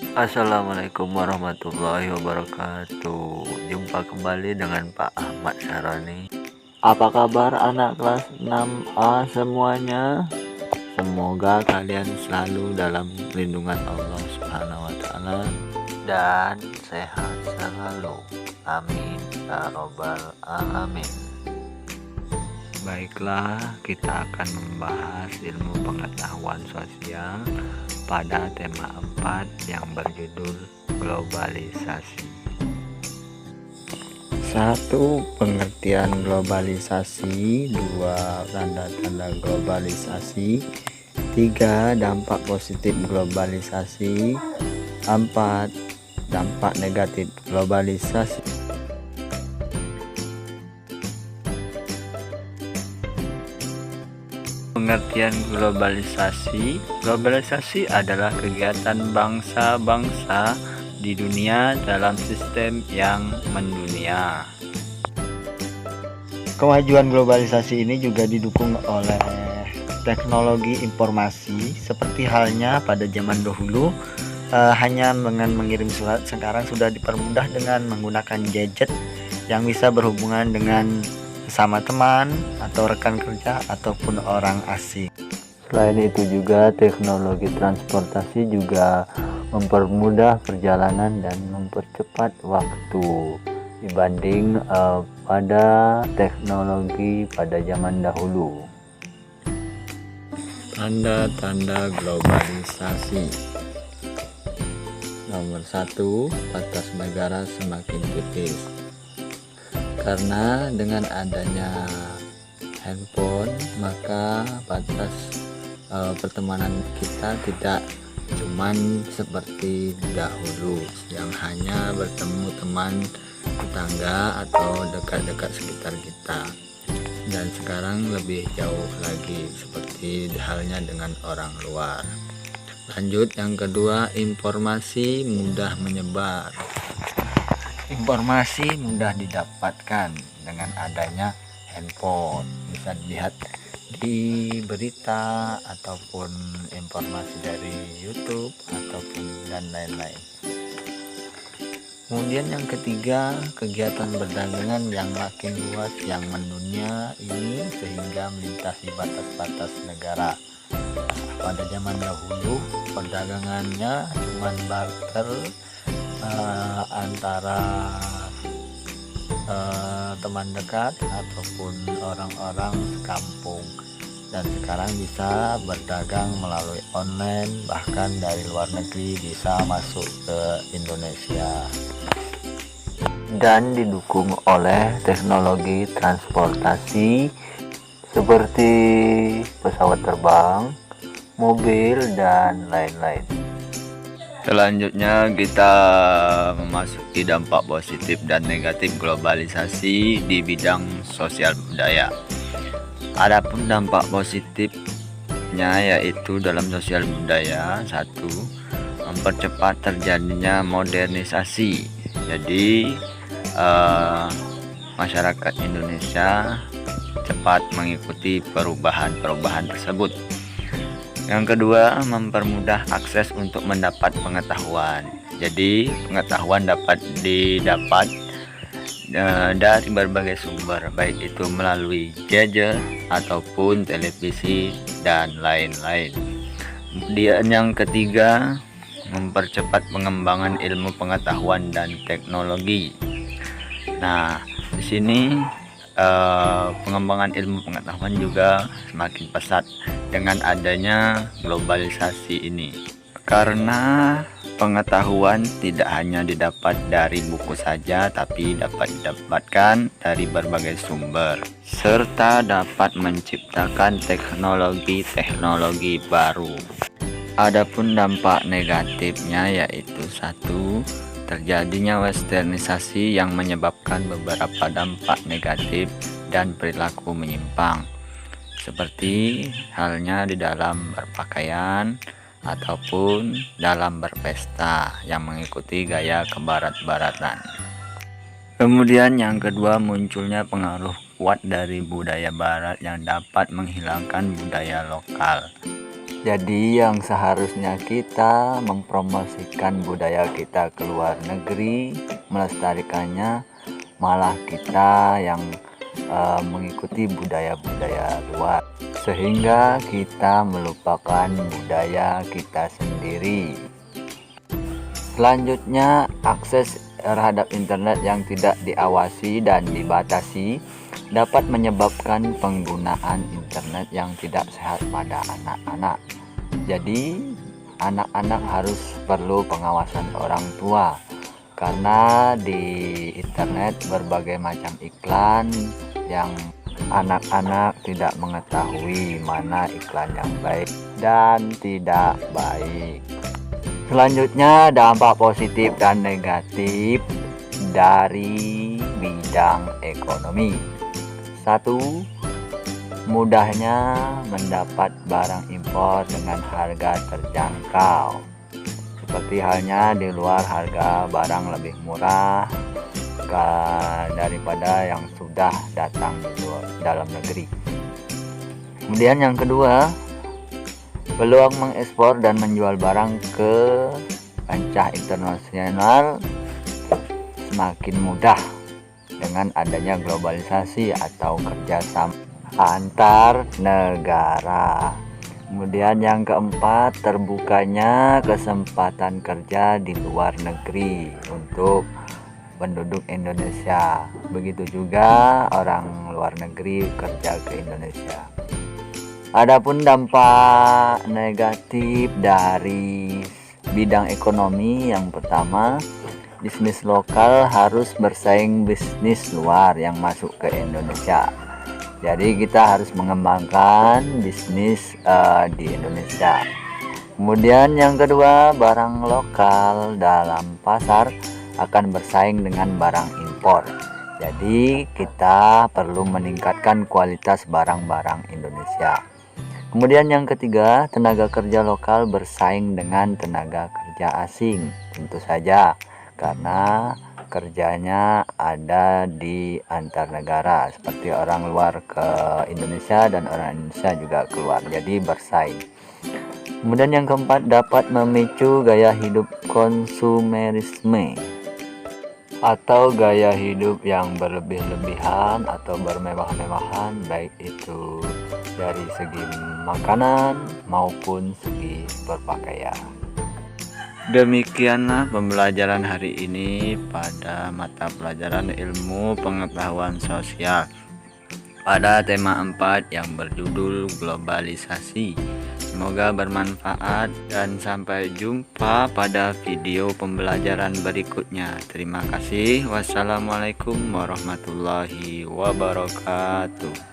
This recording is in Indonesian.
Assalamualaikum warahmatullahi wabarakatuh. Jumpa kembali dengan Pak Ahmad Syaroni. Apa kabar anak kelas 6A semuanya? Semoga kalian selalu dalam lindungan Allah Subhanahu wa taala dan sehat selalu. Amin ya robbal alamin. Baiklah, kita akan membahas ilmu pengetahuan sosial pada tema 4 yang berjudul globalisasi. 1. Pengertian globalisasi. 2. Tanda-tanda globalisasi. 3. Dampak positif globalisasi. 4. Dampak negatif globalisasi. Pengertian globalisasi. Globalisasi adalah kegiatan bangsa-bangsa di dunia dalam sistem yang mendunia. Kemajuan globalisasi ini juga didukung oleh teknologi informasi, seperti halnya pada zaman dahulu hanya dengan mengirim surat. Sekarang sudah dipermudah dengan menggunakan gadget yang bisa berhubungan dengan sama teman atau rekan kerja ataupun orang asing. Selain itu juga teknologi transportasi juga mempermudah perjalanan dan mempercepat waktu dibanding pada teknologi pada zaman dahulu. Tanda-tanda globalisasi. Nomor 1, batas negara semakin tipis. Karena dengan adanya handphone, maka batas pertemanan kita tidak cuman seperti dahulu yang hanya bertemu teman tetangga atau dekat-dekat sekitar kita, dan sekarang lebih jauh lagi seperti halnya dengan orang luar. Lanjut, yang kedua, informasi mudah menyebar. Informasi mudah didapatkan dengan adanya handphone. Bisa dilihat di berita ataupun informasi dari YouTube ataupun dan lain-lain. Kemudian yang ketiga, kegiatan perdagangan yang makin luas yang mendunia ini sehingga melintasi batas-batas negara. Pada zaman dahulu perdagangannya cuma barter antara teman dekat ataupun orang-orang kampung, dan sekarang bisa berdagang melalui online, bahkan dari luar negeri bisa masuk ke Indonesia, dan didukung oleh teknologi transportasi seperti pesawat terbang, mobil, dan lain-lain. Selanjutnya kita memasuki dampak positif dan negatif globalisasi di bidang sosial budaya. Adapun dampak positifnya yaitu dalam sosial budaya, 1. Mempercepat terjadinya modernisasi. Jadi masyarakat Indonesia cepat mengikuti perubahan-perubahan tersebut. Yang kedua, mempermudah akses untuk mendapat pengetahuan. Jadi pengetahuan dapat didapat dari berbagai sumber, baik itu melalui gadget ataupun televisi dan lain-lain. Kemudian yang ketiga, mempercepat pengembangan ilmu pengetahuan dan teknologi. Nah, di sini pengembangan ilmu pengetahuan juga semakin pesat dengan adanya globalisasi ini, karena pengetahuan tidak hanya didapat dari buku saja, tapi dapat didapatkan dari berbagai sumber serta dapat menciptakan teknologi-teknologi baru. Adapun dampak negatifnya yaitu 1. Terjadinya westernisasi yang menyebabkan beberapa dampak negatif dan perilaku menyimpang, seperti halnya di dalam berpakaian ataupun dalam berpesta yang mengikuti gaya kebarat-baratan. Kemudian yang kedua, munculnya pengaruh kuat dari budaya barat yang dapat menghilangkan budaya lokal. Jadi yang seharusnya kita mempromosikan budaya kita ke luar negeri, melestarikannya, malah kita yang mengikuti budaya-budaya luar, sehingga kita melupakan budaya kita sendiri. Selanjutnya, akses terhadap internet yang tidak diawasi dan dibatasi dapat menyebabkan penggunaan internet yang tidak sehat pada anak-anak. Jadi, anak-anak harus perlu pengawasan orang tua, karena di internet berbagai macam iklan yang anak-anak tidak mengetahui mana iklan yang baik dan tidak baik. Selanjutnya, dampak positif dan negatif dari bidang ekonomi. 1. Mudahnya mendapat barang impor dengan harga terjangkau. Seperti halnya di luar harga barang lebih murah daripada yang sudah datang di dalam negeri. Kemudian yang kedua, peluang mengekspor dan menjual barang ke kancah internasional semakin mudah dengan adanya globalisasi atau kerjasama antar negara. Kemudian yang keempat, terbukanya kesempatan kerja di luar negeri untuk penduduk Indonesia. Begitu juga orang luar negeri kerja ke Indonesia. Adapun dampak negatif dari bidang ekonomi, yang pertama, bisnis lokal harus bersaing bisnis luar yang masuk ke Indonesia. Jadi kita harus mengembangkan bisnis di Indonesia. Kemudian yang kedua, barang lokal dalam pasar akan bersaing dengan barang impor. Jadi kita perlu meningkatkan kualitas barang-barang Indonesia. Kemudian yang ketiga, tenaga kerja lokal bersaing dengan tenaga kerja asing. Tentu saja, karena kerjanya ada di antar negara, seperti orang luar ke Indonesia dan orang Indonesia juga keluar, jadi bersaing. Kemudian yang keempat, dapat memicu gaya hidup konsumerisme atau gaya hidup yang berlebih-lebihan atau bermewah-mewahan, baik itu dari segi makanan maupun segi berpakaian. Demikianlah pembelajaran hari ini pada mata pelajaran ilmu pengetahuan sosial pada tema 4 yang berjudul globalisasi. Semoga bermanfaat dan sampai jumpa pada video pembelajaran berikutnya. Terima kasih. Wassalamualaikum warahmatullahi wabarakatuh.